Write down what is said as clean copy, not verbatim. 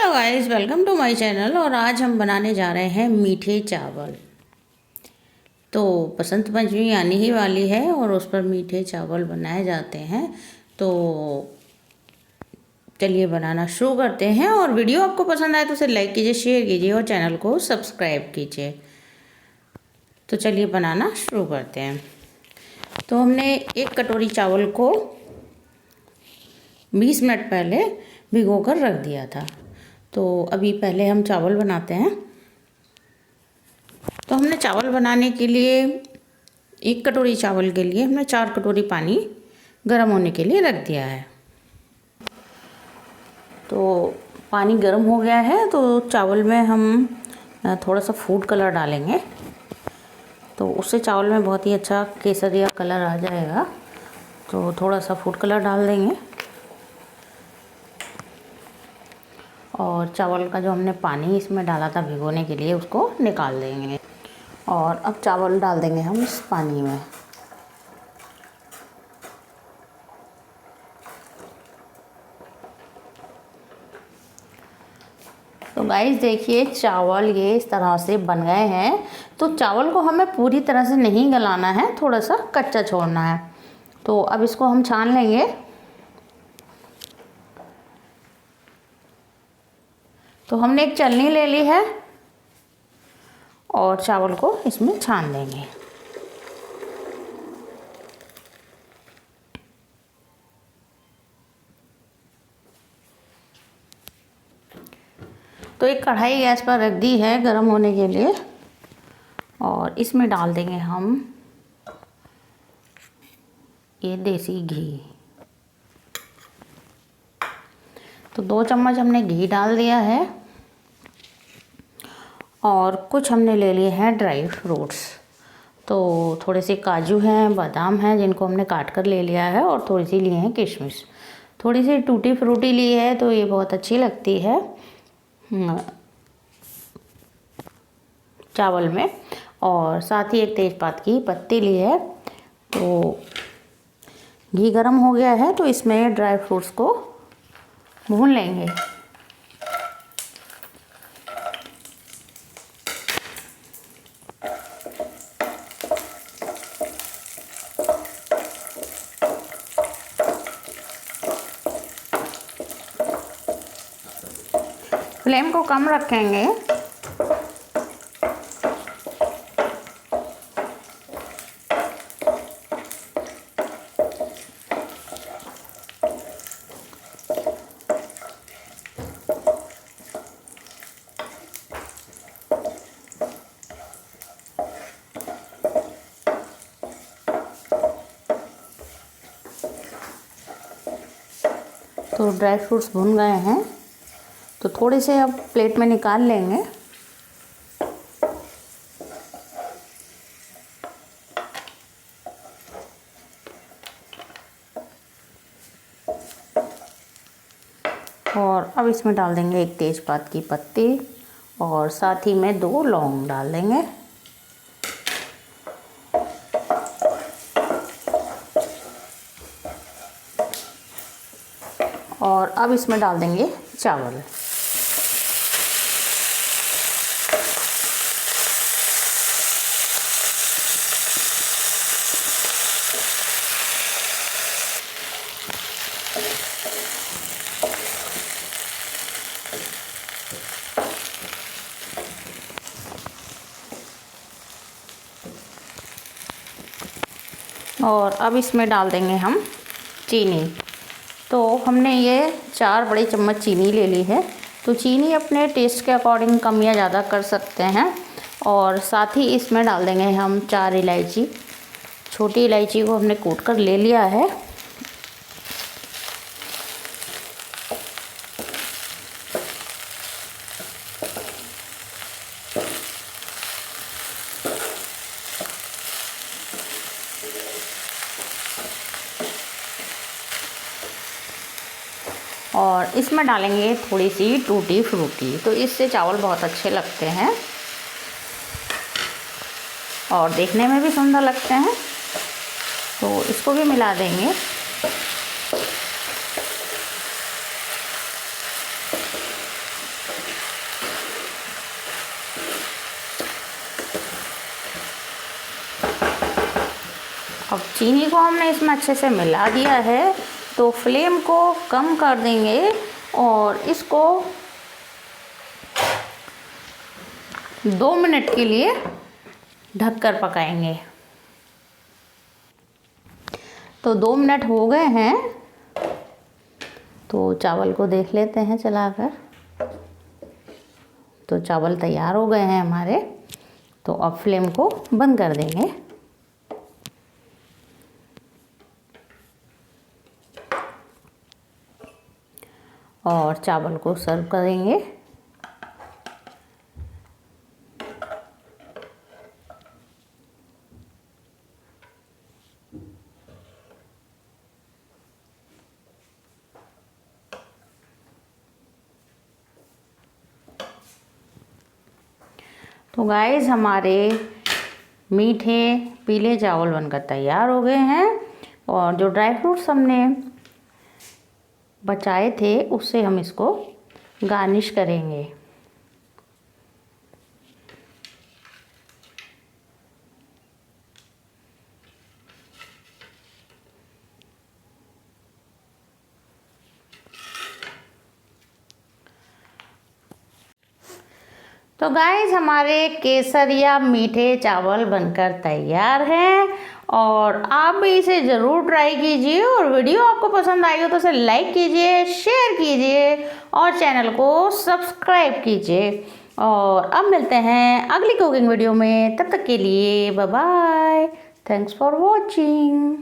Hello guys, welcome to my channel. और आज हम बनाने जा रहे हैं मीठे चावल। तो बसंत पंचमी आने ही वाली है और उस पर मीठे चावल बनाए जाते हैं। तो चलिए बनाना शुरू करते हैं। और वीडियो आपको पसंद आए तो उसे लाइक कीजिए, शेयर कीजिए और चैनल को सब्सक्राइब कीजिए। तो चलिए बनाना शुरू करते हैं। तो हमने 1 कटोरी चावल को 20 मिनट पहले भिगो कर रख दिया था। तो अभी पहले हम चावल बनाते हैं। तो हमने चावल बनाने के लिए 1 कटोरी चावल के लिए हमने 4 कटोरी पानी गर्म होने के लिए रख दिया है। तो पानी गर्म हो गया है तो चावल में हम थोड़ा सा फूड कलर डालेंगे। तो उससे चावल में बहुत ही अच्छा केसरिया कलर आ जाएगा। तो थोड़ा सा फूड कलर डाल देंगे और चावल का जो हमने पानी इसमें डाला था भिगोने के लिए उसको निकाल देंगे। और अब चावल डाल देंगे हम इस पानी में। तो गाइस देखिए, चावल ये इस तरह से बन गए हैं। तो चावल को हमें पूरी तरह से नहीं गलाना है, थोड़ा सा कच्चा छोड़ना है। तो अब इसको हम छान लेंगे। तो हमने एक छलनी ले ली है और चावल को इसमें छान देंगे। तो एक कढ़ाई गैस पर रख दी है गरम होने के लिए और इसमें डाल देंगे हम ये देसी घी। तो 2 चम्मच हमने घी डाल दिया है और कुछ हमने ले लिए हैं ड्राई फ्रूट्स। तो थोड़े से काजू हैं, बादाम हैं जिनको हमने काट कर ले लिया है और थोड़ी सी लिए हैं किशमिश। थोड़ी सी टूटी फ्रूटी ली है तो ये बहुत अच्छी लगती है चावल में। और साथ ही एक तेज़पात की पत्ती ली है। तो घी गरम हो गया है तो इसमें ड्राई फ्रूट्स को भून लेंगे। फ्लेम को कम रखेंगे। तो ड्राई फ्रूट्स भुन गए हैं तो थोड़े से अब प्लेट में निकाल लेंगे। और अब इसमें डाल देंगे एक तेज़पात की पत्ती और साथ ही में 2 लौंग डाल देंगे। और अब इसमें डाल देंगे चावल। और अब इसमें डाल देंगे हम चीनी। तो हमने ये 4 बड़े चम्मच चीनी ले ली है। तो चीनी अपने टेस्ट के अकॉर्डिंग कम या ज़्यादा कर सकते हैं। और साथ ही इसमें डाल देंगे हम 4 इलायची। छोटी इलायची को हमने कूट कर ले लिया है। और इसमें डालेंगे थोड़ी सी टूटी फ्रूटी। तो इससे चावल बहुत अच्छे लगते हैं और देखने में भी सुंदर लगते हैं। तो इसको भी मिला देंगे। अब चीनी को हमने इसमें अच्छे से मिला दिया है, तो फ्लेम को कम कर देंगे और इसको 2 मिनट के लिए ढककर पकाएंगे। तो 2 मिनट हो गए हैं, तो चावल को देख लेते हैं चलाकर। तो चावल तैयार हो गए हैं हमारे, तो अब फ्लेम को बंद कर देंगे। और चावल को सर्व करेंगे। तो गाइस हमारे मीठे पीले चावल बनकर तैयार हो गए हैं, और जो ड्राई फ्रूट्स हमने बचाए थे उससे हम इसको गार्निश करेंगे। तो गाइस हमारे केसरिया मीठे चावल बनकर तैयार हैं, और आप भी इसे ज़रूर ट्राई कीजिए। और वीडियो आपको पसंद आई हो तो इसे लाइक कीजिए, शेयर कीजिए और चैनल को सब्सक्राइब कीजिए। और अब मिलते हैं अगली कुकिंग वीडियो में, तब तक के लिए bye bye. Thanks for watching.